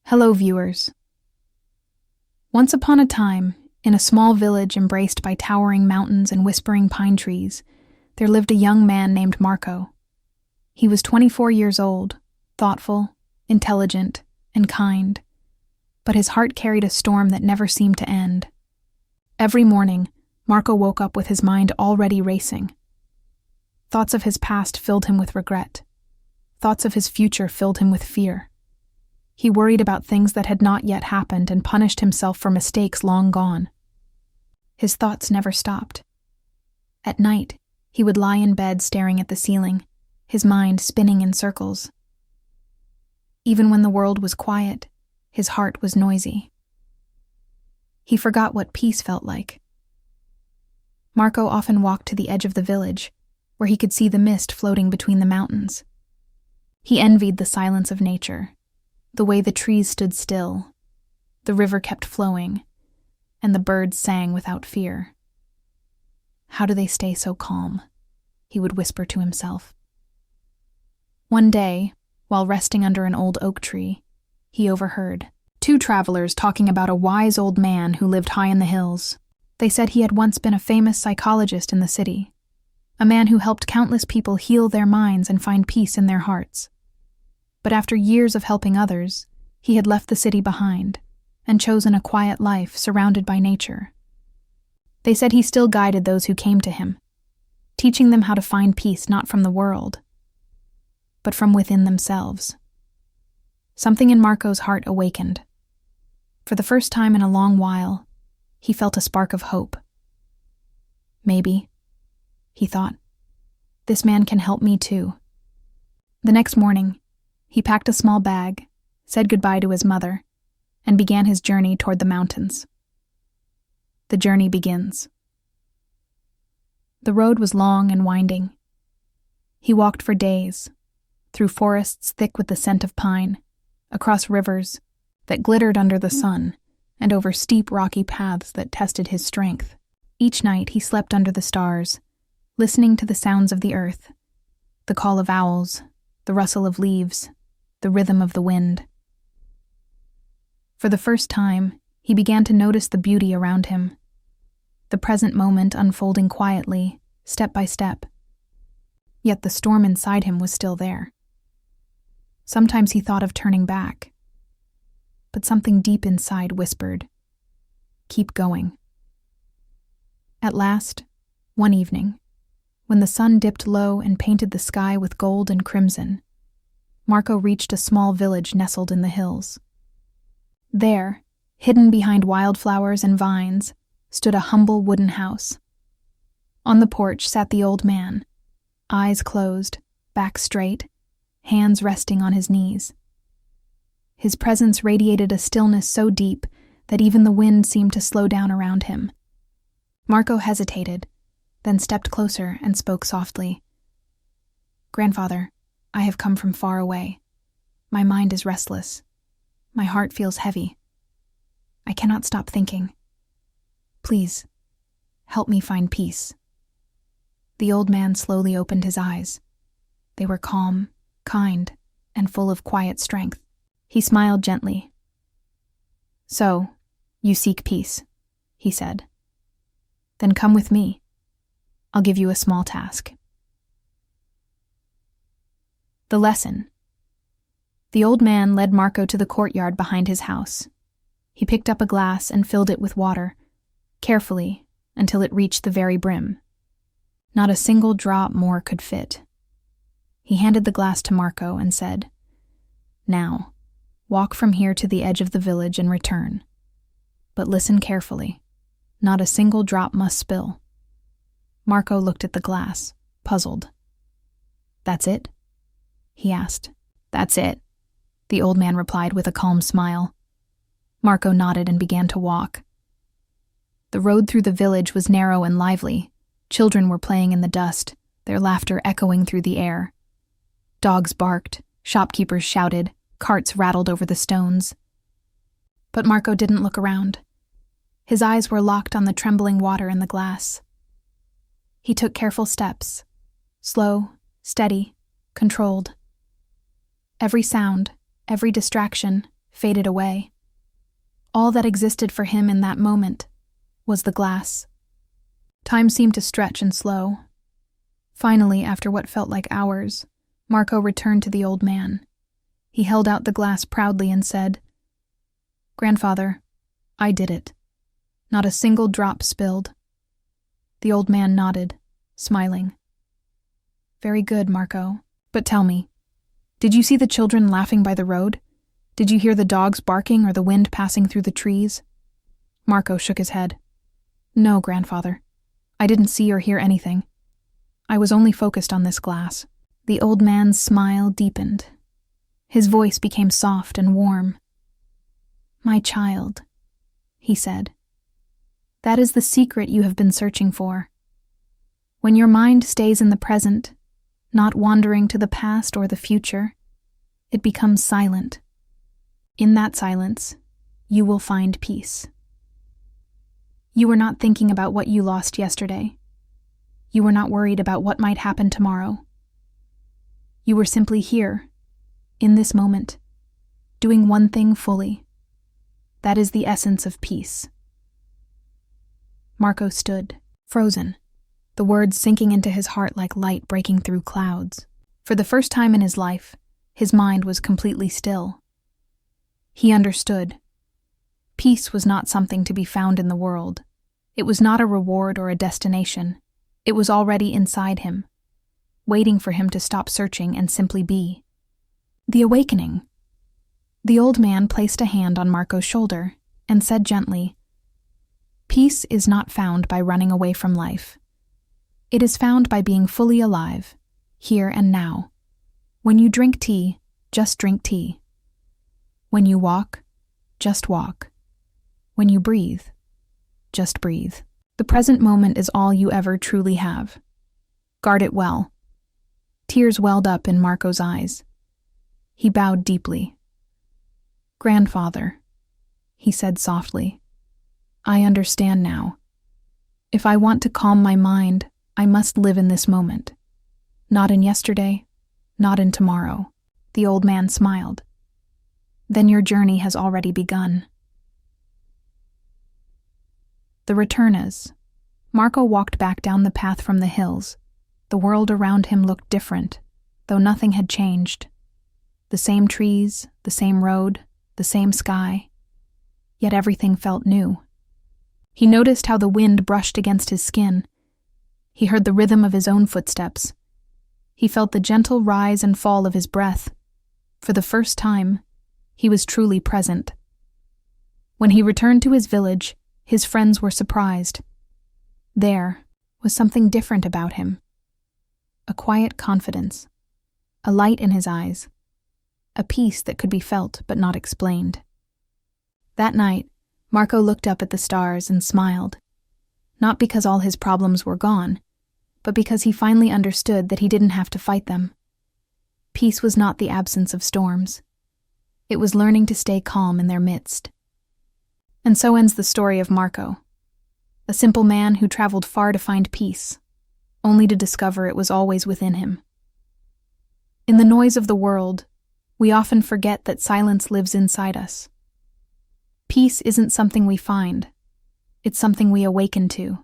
Hello, viewers. Once upon a time, in a small village embraced by towering mountains and whispering pine trees, there lived a young man named Marco. He was 24 years old, thoughtful, intelligent, and kind, but his heart carried a storm that never seemed to end. Every morning, Marco woke up with his mind already racing. Thoughts of his past filled him with regret. Thoughts of his future filled him with fear. He worried about things that had not yet happened and punished himself for mistakes long gone. His thoughts never stopped. At night, he would lie in bed staring at the ceiling, his mind spinning in circles. Even when the world was quiet, his heart was noisy. He forgot what peace felt like. Marco often walked to the edge of the village, where he could see the mist floating between the mountains. He envied the silence of nature, the way the trees stood still, the river kept flowing, and the birds sang without fear. How do they stay so calm? He would whisper to himself. One day, while resting under an old oak tree, he overheard two travelers talking about a wise old man who lived high in the hills. They said he had once been a famous psychologist in the city, a man who helped countless people heal their minds and find peace in their hearts. But after years of helping others, he had left the city behind and chosen a quiet life surrounded by nature. They said he still guided those who came to him, teaching them how to find peace not from the world, but from within themselves. Something in Marco's heart awakened. For the first time in a long while, he felt a spark of hope. Maybe, he thought, this man can help me too. The next morning, he packed a small bag, said goodbye to his mother, and began his journey toward the mountains. The journey begins. The road was long and winding. He walked for days, through forests thick with the scent of pine, across rivers that glittered under the sun, and over steep rocky paths that tested his strength. Each night he slept under the stars, listening to the sounds of the earth, the call of owls, the rustle of leaves, the rhythm of the wind. For the first time, he began to notice the beauty around him, the present moment unfolding quietly, step by step. Yet the storm inside him was still there. Sometimes he thought of turning back, but something deep inside whispered, "Keep going." At last, one evening, when the sun dipped low and painted the sky with gold and crimson, Marco reached a small village nestled in the hills. There, hidden behind wildflowers and vines, stood a humble wooden house. On the porch sat the old man, eyes closed, back straight, hands resting on his knees. His presence radiated a stillness so deep that even the wind seemed to slow down around him. Marco hesitated, then stepped closer and spoke softly. "Grandfather, I have come from far away. My mind is restless. My heart feels heavy. I cannot stop thinking. Please, help me find peace." The old man slowly opened his eyes. They were calm, kind, and full of quiet strength. He smiled gently. "So, you seek peace," he said. "Then come with me. I'll give you a small task." The lesson. The old man led Marco to the courtyard behind his house. He picked up a glass and filled it with water, carefully, until it reached the very brim. Not a single drop more could fit. He handed the glass to Marco and said, "Now, walk from here to the edge of the village and return. But listen carefully. Not a single drop must spill." Marco looked at the glass, puzzled. "That's it?" he asked. "That's it," the old man replied with a calm smile. Marco nodded and began to walk. The road through the village was narrow and lively. Children were playing in the dust, their laughter echoing through the air. Dogs barked, shopkeepers shouted, carts rattled over the stones. But Marco didn't look around. His eyes were locked on the trembling water in the glass. He took careful steps, slow, steady, controlled. Every sound, every distraction faded away. All that existed for him in that moment was the glass. Time seemed to stretch and slow. Finally, after what felt like hours, Marco returned to the old man. He held out the glass proudly and said, "Grandfather, I did it. Not a single drop spilled." The old man nodded, smiling. "Very good, Marco. But tell me, did you see the children laughing by the road? Did you hear the dogs barking or the wind passing through the trees?" Marco shook his head. "No, grandfather. I didn't see or hear anything. I was only focused on this glass." The old man's smile deepened. His voice became soft and warm. "My child," he said, "that is the secret you have been searching for. When your mind stays in the present, not wandering to the past or the future, it becomes silent. In that silence, you will find peace. You were not thinking about what you lost yesterday. You were not worried about what might happen tomorrow. You were simply here, in this moment, doing one thing fully. That is the essence of peace." Marco stood, frozen, the words sinking into his heart like light breaking through clouds. For the first time in his life, his mind was completely still. He understood. Peace was not something to be found in the world. It was not a reward or a destination. It was already inside him, waiting for him to stop searching and simply be. The awakening. The old man placed a hand on Marco's shoulder and said gently, "Peace is not found by running away from life. It is found by being fully alive, here and now. When you drink tea, just drink tea. When you walk, just walk. When you breathe, just breathe. The present moment is all you ever truly have. Guard it well." Tears welled up in Marco's eyes. He bowed deeply. "Grandfather," he said softly, "I understand now. If I want to calm my mind, I must live in this moment. Not in yesterday, not in tomorrow." The old man smiled. "Then your journey has already begun." The returnas. Marco walked back down the path from the hills. The world around him looked different, though nothing had changed. The same trees, the same road, the same sky. Yet everything felt new. He noticed how the wind brushed against his skin. He heard the rhythm of his own footsteps. He felt the gentle rise and fall of his breath. For the first time, he was truly present. When he returned to his village, his friends were surprised. There was something different about him. A quiet confidence, a light in his eyes, a peace that could be felt but not explained. That night, Marco looked up at the stars and smiled, not because all his problems were gone, but because he finally understood that he didn't have to fight them. Peace was not the absence of storms. It was learning to stay calm in their midst. And so ends the story of Marco, a simple man who traveled far to find peace, only to discover it was always within him. In the noise of the world, we often forget that silence lives inside us. Peace isn't something we find, it's something we awaken to.